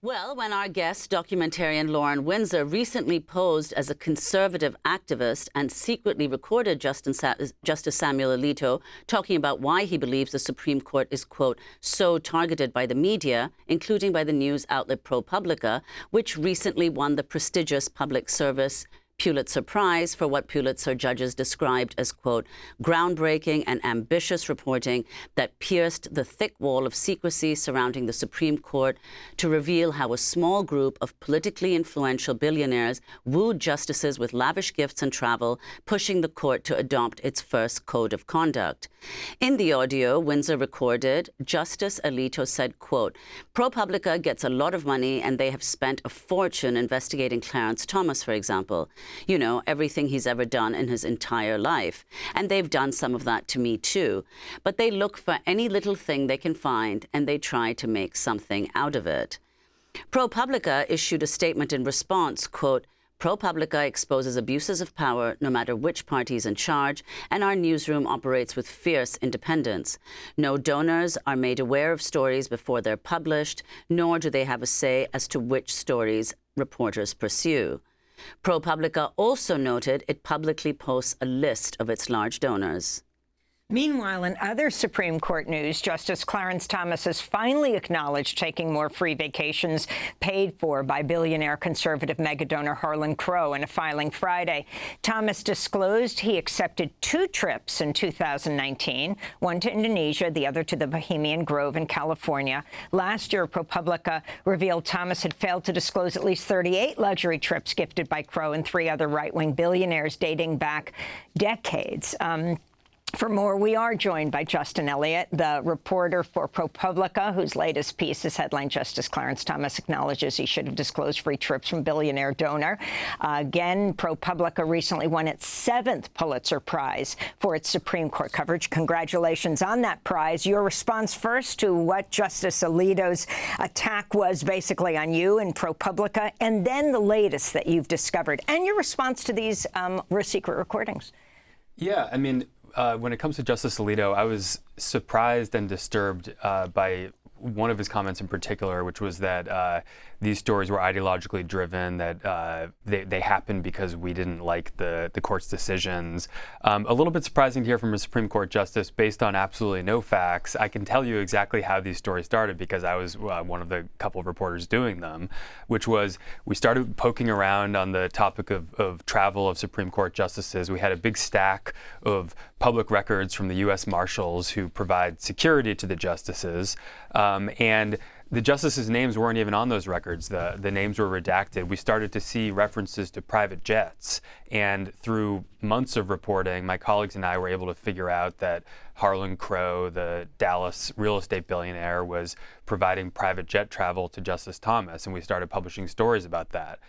Well, when our guest, documentarian Lauren Windsor, recently posed as a conservative activist and secretly recorded Justice Samuel Alito talking about why he believes the Supreme Court is, quote, so targeted by the media, including by the news outlet ProPublica, which recently won the prestigious public service Pulitzer Prize for what Pulitzer judges described as, quote, groundbreaking and ambitious reporting that pierced the thick wall of secrecy surrounding the Supreme Court to reveal how a small group of politically influential billionaires wooed justices with lavish gifts and travel, pushing the court to adopt its first code of conduct. In the audio Windsor recorded, Justice Alito said, quote, ProPublica gets a lot of money and they have spent a fortune investigating Clarence Thomas, for example. You know, everything he's ever done in his entire life. And they've done some of that to me, too. But they look for any little thing they can find, and they try to make something out of it. ProPublica issued a statement in response, quote, ProPublica exposes abuses of power no matter which party is in charge, and our newsroom operates with fierce independence. No donors are made aware of stories before they're published, nor do they have a say as to which stories reporters pursue. ProPublica also noted it publicly posts a list of its large donors. Meanwhile, in other Supreme Court news, Justice Clarence Thomas has finally acknowledged taking more free vacations paid for by billionaire conservative megadonor Harlan Crow in a filing Friday. Thomas disclosed he accepted 2 trips in 2019, one to Indonesia, the other to the Bohemian Grove in California. Last year, ProPublica revealed Thomas had failed to disclose at least 38 luxury trips gifted by Crow and 3 other right-wing billionaires dating back decades. For more, we are joined by Justin Elliott, the reporter for ProPublica, whose latest piece is headlined Justice Clarence Thomas acknowledges he should have disclosed free trips from billionaire donor. Again, ProPublica recently won its 7th Pulitzer Prize for its Supreme Court coverage. Congratulations on that prize. Your response first to what Justice Alito's attack was basically on you and ProPublica, and then the latest that you've discovered, and your response to these secret recordings. Yeah, I mean, when it comes to Justice Alito, I was surprised and disturbed by one of his comments in particular, which was that these stories were ideologically driven, that they happened because we didn't like the court's decisions. A little bit surprising to hear from a Supreme Court justice based on absolutely no facts. I can tell you exactly how these stories started because I was one of the couple of reporters doing them, which was we started poking around on the topic of travel of Supreme Court justices. We had a big stack of public records from the U.S. Marshals who provide security to the justices. And the justices' names weren't even on those records. The names were redacted. We started to see references to private jets. And through months of reporting, my colleagues and I were able to figure out that Harlan Crow, the Dallas real estate billionaire, was providing private jet travel to Justice Thomas. And we started publishing stories about that.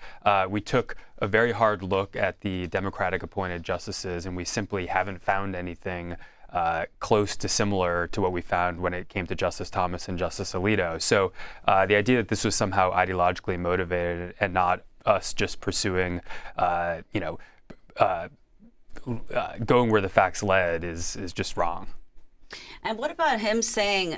We took a very hard look at the Democratic-appointed justices, and we simply haven't found anything close to similar to what we found when it came to Justice Thomas and Justice Alito. So the idea that this was somehow ideologically motivated and not us just pursuing, going where the facts led is just wrong. And what about him saying,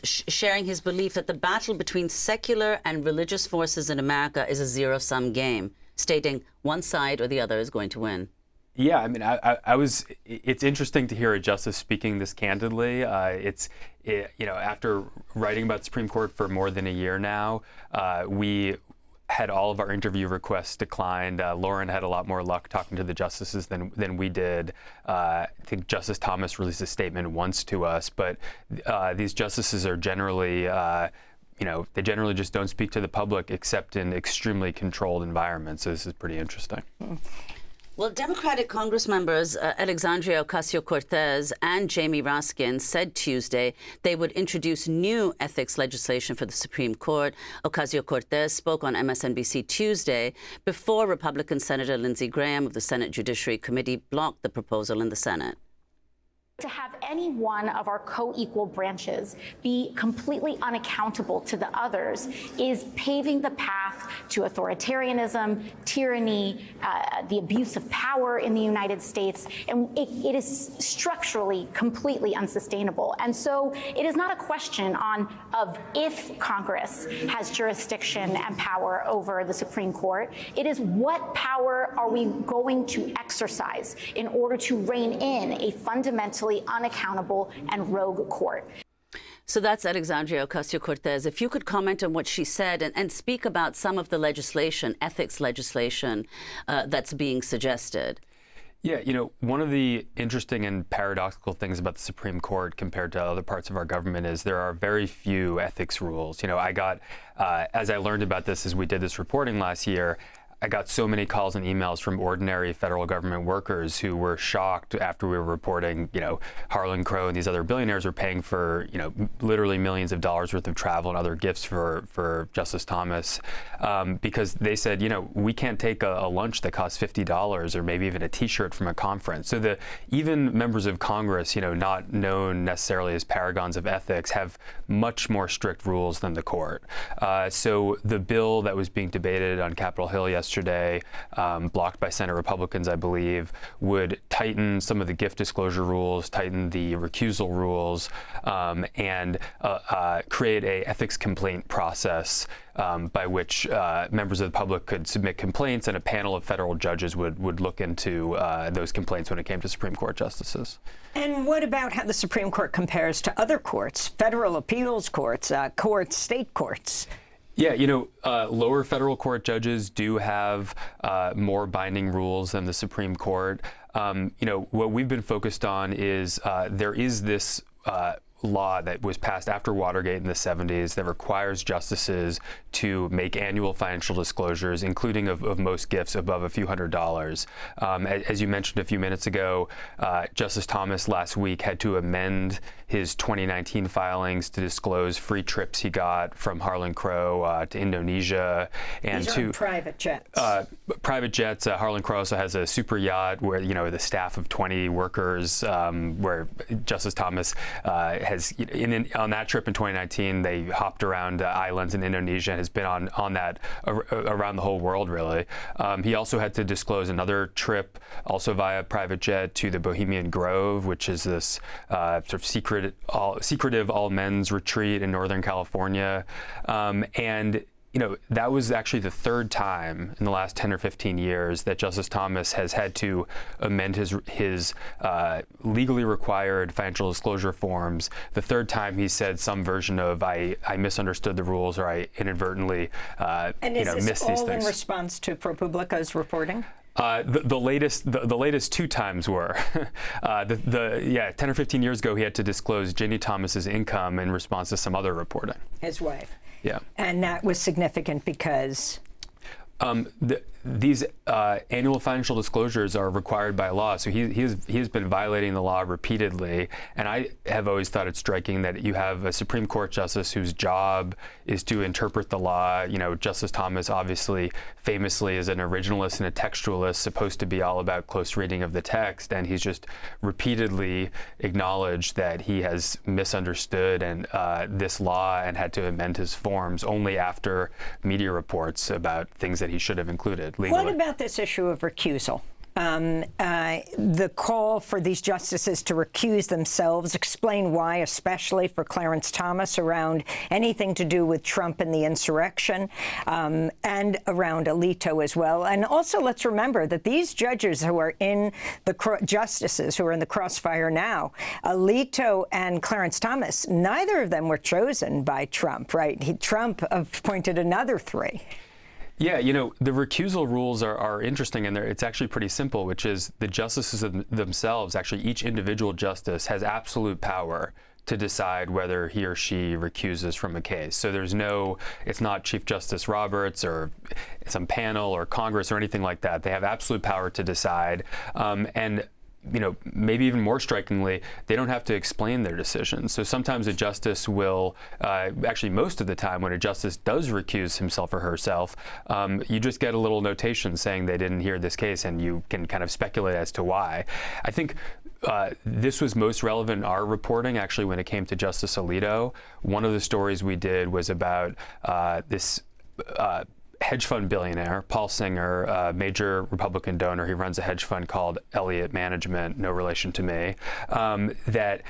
sharing his belief that the battle between secular and religious forces in America is a zero-sum game, stating one side or the other is going to win? Yeah, I mean, it's interesting to hear a justice speaking this candidly. After writing about the Supreme Court for more than a year now, we had all of our interview requests declined. Lauren had a lot more luck talking to the justices than we did. I think Justice Thomas released a statement once to us, but these justices are generally they generally just don't speak to the public except in extremely controlled environments. So this is pretty interesting. Well, Democratic Congress members Alexandria Ocasio-Cortez and Jamie Raskin said Tuesday they would introduce new ethics legislation for the Supreme Court. Ocasio-Cortez spoke on MSNBC Tuesday before Republican Senator Lindsey Graham of the Senate Judiciary Committee blocked the proposal in the Senate. To have any one of our co-equal branches be completely unaccountable to the others is paving the path to authoritarianism, tyranny, the abuse of power in the United States, and it is structurally completely unsustainable. And so it is not a question of if Congress has jurisdiction and power over the Supreme Court. It is what power are we going to exercise in order to rein in a fundamentally unaccountable and rogue court. So that's Alexandria Ocasio-Cortez. If you could comment on what she said and speak about some of the legislation, ethics legislation, that's being suggested. Yeah, you know, one of the interesting and paradoxical things about the Supreme Court compared to other parts of our government is there are very few ethics rules. You know, I got, as I learned about this as we did this reporting last year, I got so many calls and emails from ordinary federal government workers who were shocked after we were reporting, you know, Harlan Crow and these other billionaires were paying for, you know, literally millions of dollars worth of travel and other gifts for Justice Thomas, because they said, you know, we can't take a lunch that costs $50 or maybe even a T-shirt from a conference. So even members of Congress, you know, not known necessarily as paragons of ethics, have much more strict rules than the court. So the bill that was being debated on Capitol Hill yesterday, blocked by Senate Republicans, I believe, would tighten some of the gift disclosure rules, tighten the recusal rules, and create a ethics complaint process by which members of the public could submit complaints, and a panel of federal judges would look into those complaints when it came to Supreme Court justices. And what about how the Supreme Court compares to other courts, federal appeals courts, state courts? Yeah, you know, lower federal court judges do have more binding rules than the Supreme Court. You know, what we've been focused on is there is this law that was passed after Watergate in the 70s that requires justices to make annual financial disclosures, including of most gifts above a few $100s. As you mentioned a few minutes ago, Justice Thomas last week had to amend his 2019 filings to disclose free trips he got from Harlan Crow to Indonesia and These are private jets. Private jets. Harlan Crow also has a super yacht where, you know, the staff of 20 workers, where Justice Thomas has, on that trip in 2019, they hopped around islands in Indonesia and has been on that around the whole world, really. He also had to disclose another trip, also via private jet, to the Bohemian Grove, which is this sort of secretive all-men's retreat in Northern California. And you know, that was actually the third time in the last 10 or 15 years that Justice Thomas has had to amend his legally required financial disclosure forms. The third time he said some version of I misunderstood the rules, or I inadvertently missed these things. And is this all in response to ProPublica's reporting? The latest two times were 10 or 15 years ago he had to disclose Ginny Thomas's income in response to some other reporting. His wife. Yeah. And that was significant because these annual financial disclosures are required by law, so he has been violating the law repeatedly. And I have always thought it striking that you have a Supreme Court justice whose job is to interpret the law. You know, Justice Thomas obviously famously is an originalist and a textualist, supposed to be all about close reading of the text, and he's just repeatedly acknowledged that he has misunderstood this law and had to amend his forms only after media reports about things that he should have included legally. What about this issue of recusal? The call for these justices to recuse themselves, explain why, especially for Clarence Thomas, around anything to do with Trump and the insurrection, and around Alito as well. And also, let's remember that these judges who are in justices who are in the crossfire now, Alito and Clarence Thomas, neither of them were chosen by Trump, right? Trump appointed another three. Yeah, you know, the recusal rules are interesting, and it's actually pretty simple, which is the justices themselves, actually each individual justice has absolute power to decide whether he or she recuses from a case. So it's not Chief Justice Roberts or some panel or Congress or anything like that. They have absolute power to decide. And maybe even more strikingly, they don't have to explain their decisions. So sometimes a justice will, actually most of the time when a justice does recuse himself or herself, you just get a little notation saying they didn't hear this case, and you can kind of speculate as to why. I think this was most relevant in our reporting, actually, when it came to Justice Alito. One of the stories we did was about this hedge fund billionaire, Paul Singer, a major Republican donor. He runs a hedge fund called Elliott Management, no relation to me, that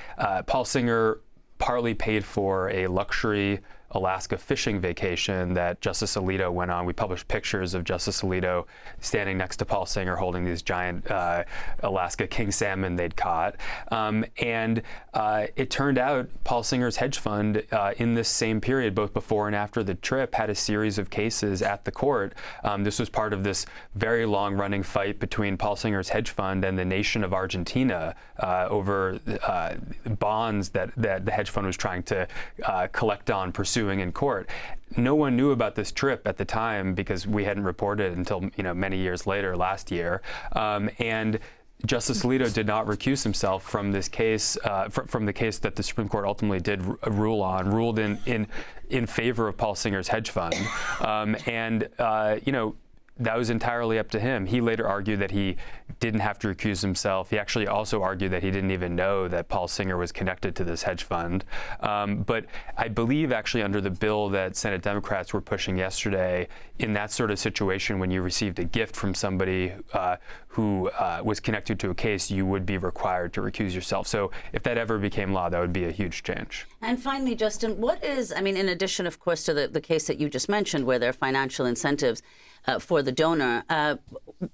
Paul Singer partly paid for a luxury Alaska fishing vacation that Justice Alito went on. We published pictures of Justice Alito standing next to Paul Singer holding these giant Alaska king salmon they'd caught. And it turned out Paul Singer's hedge fund in this same period, both before and after the trip, had a series of cases at the court. This was part of this very long-running fight between Paul Singer's hedge fund and the nation of Argentina over bonds that the hedge fund was trying to collect on, pursuing in court. No one knew about this trip at the time because we hadn't reported until many years later, last year, and Justice Alito did not recuse himself from this case, from the case that the Supreme Court ultimately did ruled in favor of Paul Singer's hedge fund, that was entirely up to him. He later argued that he didn't have to recuse himself. He actually also argued that he didn't even know that Paul Singer was connected to this hedge fund. But I believe actually under the bill that Senate Democrats were pushing yesterday, in that sort of situation, when you received a gift from somebody who was connected to a case, you would be required to recuse yourself. So if that ever became law, that would be a huge change. And finally, Justin, in addition, of course, to the case that you just mentioned, where there are financial incentives for the donor,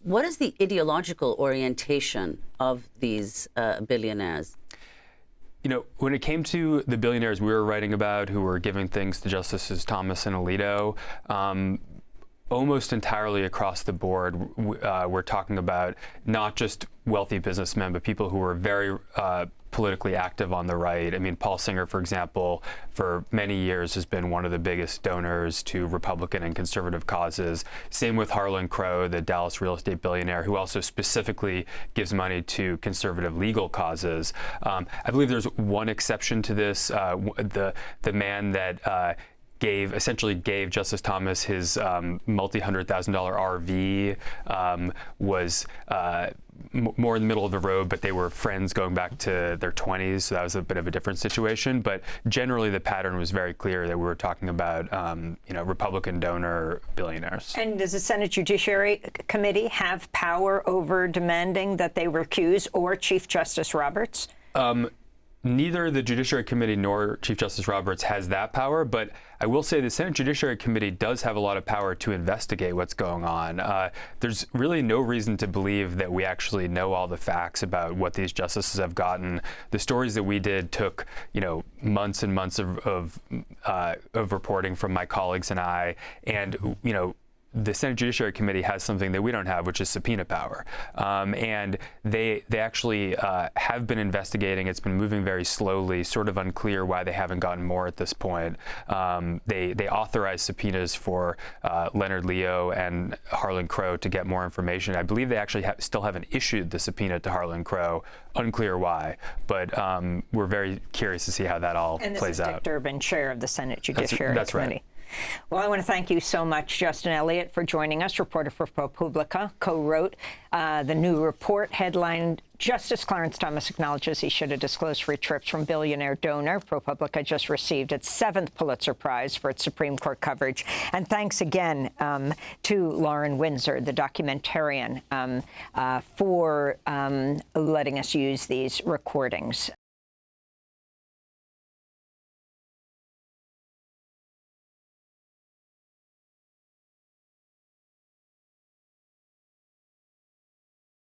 what is the ideological orientation of these billionaires? When it came to the billionaires we were writing about who were giving things to Justices Thomas and Alito, almost entirely across the board, we're talking about not just wealthy businessmen, but people who were very politically active on the right. I mean, Paul Singer, for example, for many years has been one of the biggest donors to Republican and conservative causes. Same with Harlan Crow, the Dallas real estate billionaire, who also specifically gives money to conservative legal causes. I believe there's one exception to this. The man that essentially gave Justice Thomas his multi-$100,000 RV was more in the middle of the road, but they were friends going back to their 20s, so that was a bit of a different situation. But generally, the pattern was very clear that we were talking about, Republican donor billionaires. And does the Senate Judiciary Committee have power over demanding that they recuse, or Chief Justice Roberts? Neither the Judiciary Committee nor Chief Justice Roberts has that power, but I will say the Senate Judiciary Committee does have a lot of power to investigate what's going on. There's really no reason to believe that we actually know all the facts about what these justices have gotten. The stories that we did took, months and months of reporting from my colleagues and I, and the Senate Judiciary Committee has something that we don't have, which is subpoena power. And they actually have been investigating. It's been moving very slowly, sort of unclear why they haven't gotten more at this point. They authorized subpoenas for Leonard Leo and Harlan Crow to get more information. I believe they actually still haven't issued the subpoena to Harlan Crow. Unclear why, but we're very curious to see how that all plays out. Dick Durbin, chair of the Senate Judiciary That's Committee. Right. Well, I want to thank you so much, Justin Elliott, for joining us, reporter for ProPublica, co-wrote the new report headlined, Justice Clarence Thomas acknowledges he should have disclosed free trips from billionaire donor. ProPublica just received its 7th Pulitzer Prize for its Supreme Court coverage. And thanks again to Lauren Windsor, the documentarian, for letting us use these recordings.